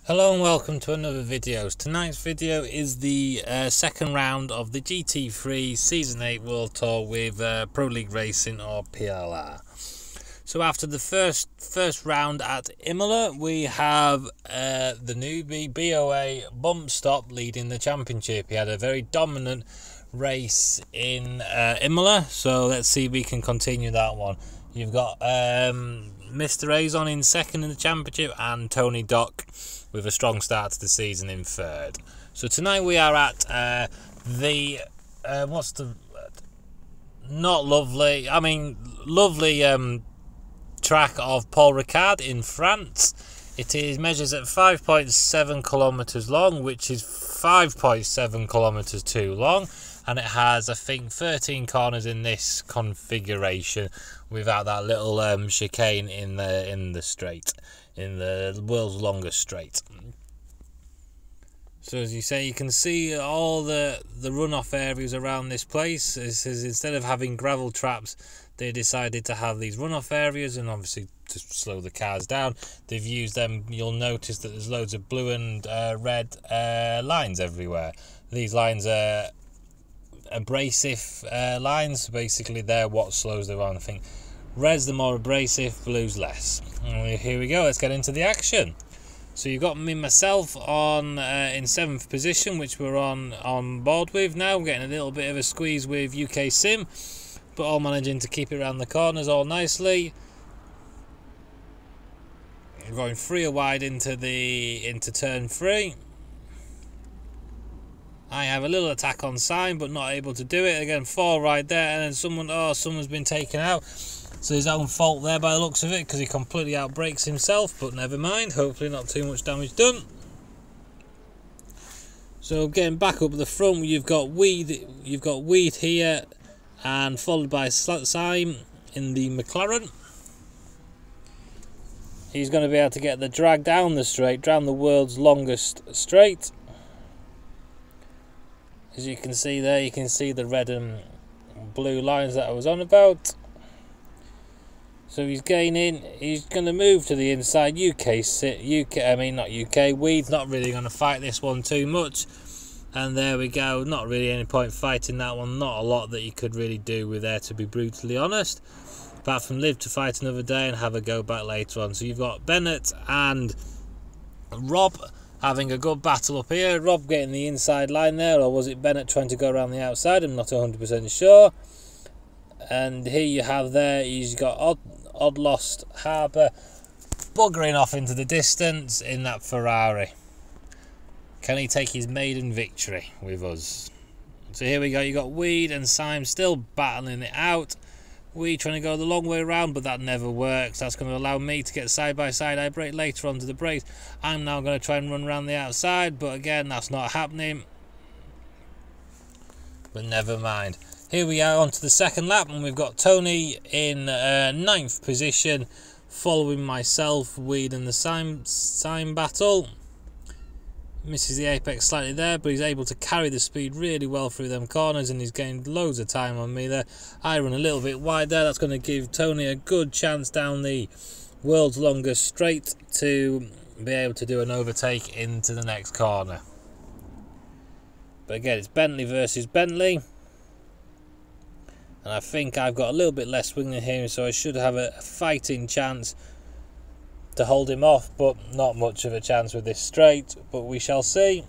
Hello and welcome to another video. Tonight's video is the second round of the GT3 Season 8 World Tour with Pro League Racing or PLR. So after the first round at Imola, we have the newbie BOA Bump Stop leading the championship. He had a very dominant race in Imola, so let's see if we can continue that one. You've got Mr. Azon in second in the championship and Tony Dock with a strong start to the season in third. So tonight we are at the lovely track of Paul Ricard in France. It measures at 5.7 kilometers long, which is 5.7 kilometers too long, and it has, I think, 13 corners in this configuration without that little chicane in the straight, in the world's longest straight. So as you say, you can see all the runoff areas around this place. This is, instead of having gravel traps, they decided to have these runoff areas, and obviously to slow the cars down, they've used them. You'll notice that there's loads of blue and red lines everywhere. These lines are abrasive lines. Basically, they're what slows them down. I think red's the more abrasive, blue's less. And here we go, let's get into the action. So you've got myself on in 7th position, which we're on board with now. We're getting a little bit of a squeeze with UK Sim, but all managing to keep it around the corners all nicely. We're going 3 wide into turn 3. I have a little attack on Sign, but not able to do it. Again, 4 right there, and then someone's been taken out. So his own fault there by the looks of it, because he completely outbrakes himself, but never mind. Hopefully not too much damage done. So getting back up the front, you've got Weed here, and followed by Syme in the McLaren. He's going to be able to get the drag down the straight, down the world's longest straight. As you can see there, you can see the red and blue lines that I was on about. So he's gaining. He's going to move to the inside. Weed's not really going to fight this one too much. And there we go. Not really any point fighting that one. Not a lot that you could really do with there, to be brutally honest. Apart from live to fight another day and have a go back later on. So you've got Bennett and Rob having a good battle up here. Rob getting the inside line there, or was it Bennett trying to go around the outside? I'm not 100% sure. And here you have there, he's got Odd Lost Harbour buggering off into the distance in that Ferrari. Can he take his maiden victory with us? So here we go, you got Weed and Syme still battling it out. Weed trying to go the long way around, but that never works. That's going to allow me to get side by side. I brake later onto the brakes. I'm now going to try and run around the outside, but again, that's not happening. But never mind. Here we are onto the second lap, and we've got Tony in 9th position, following myself, Weed, and the Syme battle. Misses the apex slightly there, but he's able to carry the speed really well through them corners, and he's gained loads of time on me there. I run a little bit wide there. That's going to give Tony a good chance down the world's longest straight to be able to do an overtake into the next corner. But again, it's Bentley versus Bentley. And I think I've got a little bit less swing than him, so I should have a fighting chance to hold him off, but not much of a chance with this straight, but we shall see.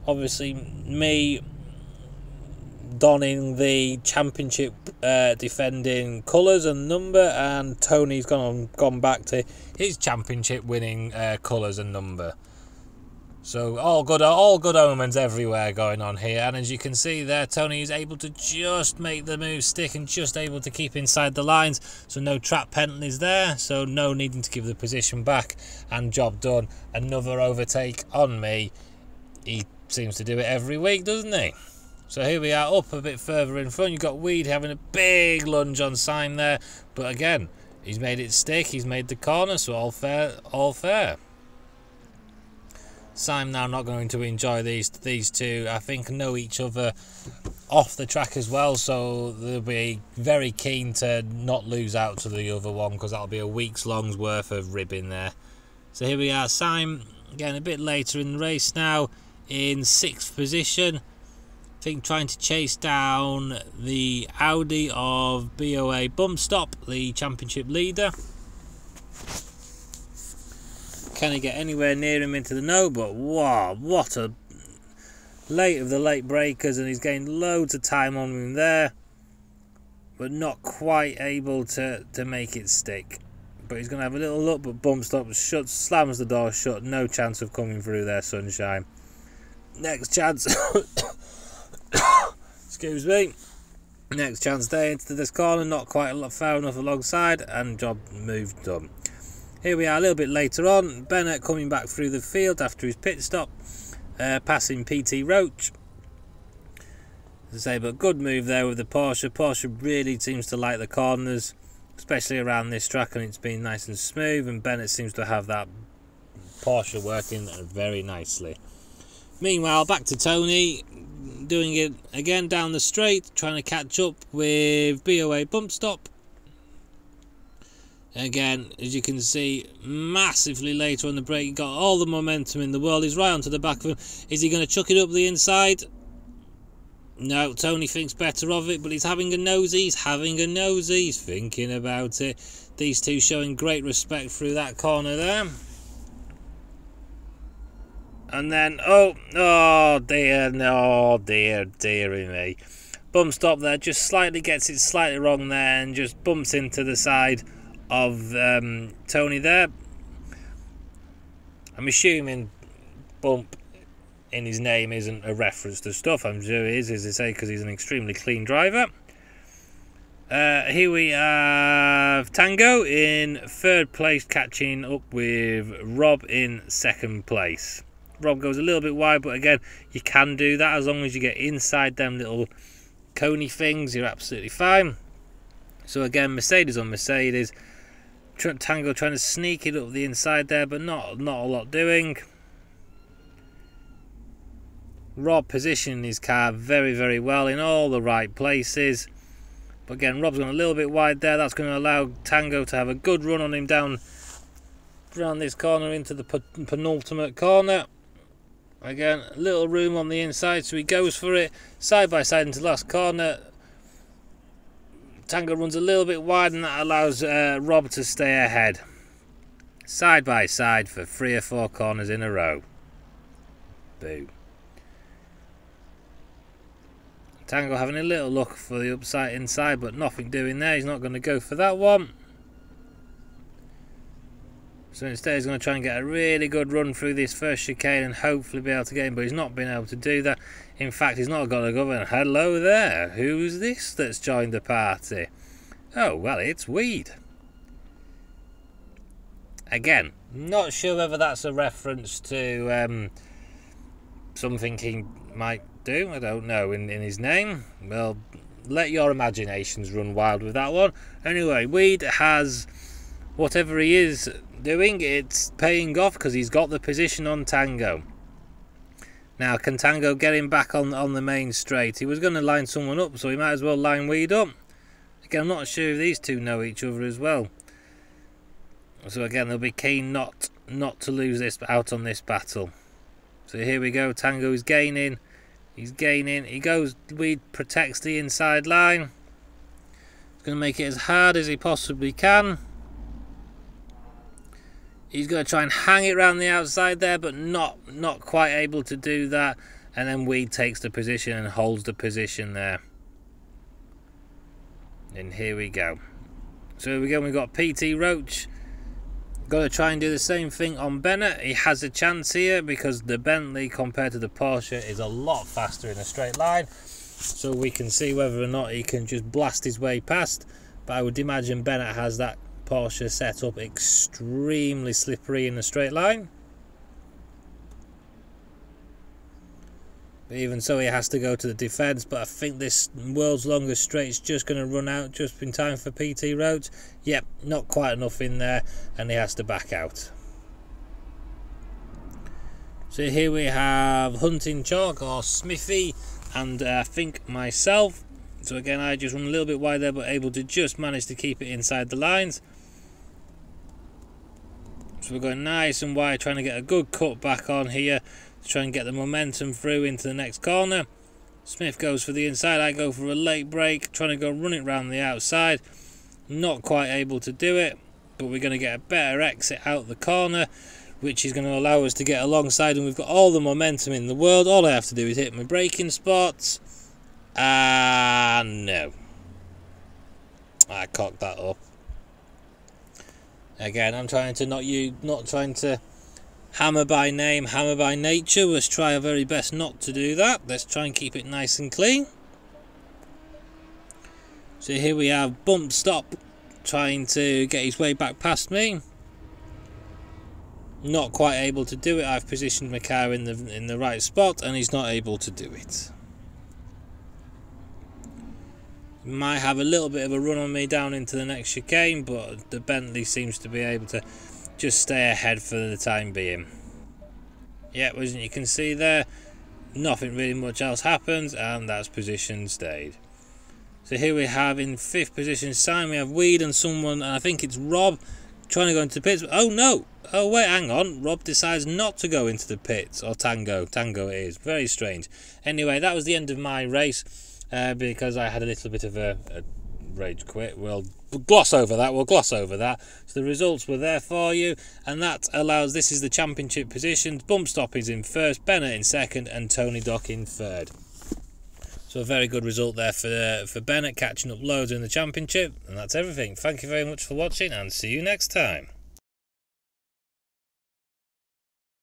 Obviously, me donning the championship defending colours and number, and Tony's gone back to his championship winning colours and number. So all good omens everywhere going on here, and as you can see there, Tony is able to just make the move stick and just able to keep inside the lines, so no trap penalties there, so no needing to give the position back, and job done. Another overtake on me. He seems to do it every week, doesn't he? So here we are, up a bit further in front. You've got Weed having a big lunge on Syme there, but again, he's made it stick, he's made the corner, so all fair, all fair. Syme now not going to enjoy these two. I think know each other off the track as well, so they'll be very keen to not lose out to the other one, because that'll be a week's long's worth of ribbing there. So here we are, Simon getting a bit later in the race now, in 6th position. I think trying to chase down the Audi of BOA Bump Stop, the championship leader. Can he get anywhere near him into the no? But wow, what a late of the late breakers, and he's gained loads of time on him there, but not quite able to make it stick. But he's going to have a little look, but Bump Stop slams the door shut. No chance of coming through there, Sunshine. Next chance. Excuse me. Next chance there into this corner, not quite far enough alongside, and job move done. Here we are a little bit later on. Bennett coming back through the field after his pit stop, passing PT Roach. As I say, but good move there with the Porsche. Porsche really seems to like the corners, especially around this track, and it's been nice and smooth, and Bennett seems to have that Porsche working very nicely. Meanwhile, back to Tony, doing it again down the straight, trying to catch up with BOA Bump Stop. Again, as you can see, massively later on the break, he got all the momentum in the world. He's right onto the back of him. Is he going to chuck it up the inside? No, Tony thinks better of it, but he's having a nosy. He's thinking about it. These two showing great respect through that corner there. And then, oh dear, no, dearie me. Bump Stop there, just slightly gets it slightly wrong there, and just bumps into the side of Tony there. I'm assuming Bump in his name isn't a reference to stuff. I'm sure it is, as I say, because he's an extremely clean driver. Here we have Tango in 3rd place, catching up with Rob in 2nd place. Rob goes a little bit wide, but again, you can do that as long as you get inside them little coney things. You're absolutely fine. So again, Mercedes on Mercedes. Tango trying to sneak it up the inside there, but not a lot doing. Rob positioning his car very, very well in all the right places. But again, Rob's gone a little bit wide there. That's going to allow Tango to have a good run on him down around this corner into the penultimate corner. Again, a little room on the inside, so he goes for it. Side by side into the last corner. Tango runs a little bit wide, and that allows Rob to stay ahead. Side by side for 3 or 4 corners in a row. Boo. Tango having a little look for the upside inside, but nothing doing there. He's not going to go for that one. So instead he's going to try and get a really good run through this first chicane and hopefully be able to get him, but he's not been able to do that. In fact, he's not got to go and hello there. Who's this that's joined the party? Oh, well, it's Weed. Again, not sure whether that's a reference to something he might do, I don't know, in his name. Well, let your imaginations run wild with that one. Anyway, Weed has, whatever he is doing, it's paying off because he's got the position on Tango. Now, can Tango get him back on the main straight? He was going to line someone up, so he might as well line Weed up. Again, I'm not sure if these two know each other as well. So again, they'll be keen not to lose this out on this battle. So here we go, Tango is gaining. He's gaining. He goes, Weed protects the inside line. He's going to make it as hard as he possibly can. He's going to try and hang it around the outside there, but not quite able to do that. And then Weed takes the position and holds the position there. And here we go. So here we go, we've got PT Roach. Got to try and do the same thing on Bennett. He has a chance here because the Bentley compared to the Porsche is a lot faster in a straight line. So we can see whether or not he can just blast his way past. But I would imagine Bennett has that Porsche set up extremely slippery in a straight line. But even so, he has to go to the defence. But I think this world's longest straight is just going to run out just in time for PT Roach. Yep, not quite enough in there, and he has to back out. So here we have Hunting Chalk or Smithy, and I think myself. So again, I just run a little bit wide there, but able to just manage to keep it inside the lines. So we're going nice and wide, trying to get a good cut back on here to try and get the momentum through into the next corner. Smith goes for the inside, I go for a late break, trying to go run it round the outside. Not quite able to do it, but we're going to get a better exit out the corner, which is going to allow us to get alongside, and we've got all the momentum in the world. All I have to do is hit my braking spots. No. I cocked that up. Again, I'm trying to not trying to hammer by name, hammer by nature. Let's try our very best not to do that. Let's try and keep it nice and clean. So here we have Bump Stop trying to get his way back past me. Not quite able to do it. I've positioned my car in the right spot and he's not able to do it. Might have a little bit of a run on me down into the next chicane, but the Bentley seems to be able to just stay ahead for the time being. Yeah, as you can see there, nothing really much else happens, and that's position stayed. So here we have in 5th position sign, we have Weed and someone, and I think it's Rob, trying to go into the pits. Oh no! Oh wait, hang on. Rob decides not to go into the pits, or Tango. Tango it is. Very strange. Anyway, that was the end of my race. Because I had a little bit of a rage quit. We'll gloss over that. So the results were there for you, and that allows. This is the championship positions. Bump Stop is in 1st, Bennett in 2nd, and Tony Dock in 3rd. So a very good result there for Bennett, catching up loads in the championship, and that's everything. Thank you very much for watching, and see you next time.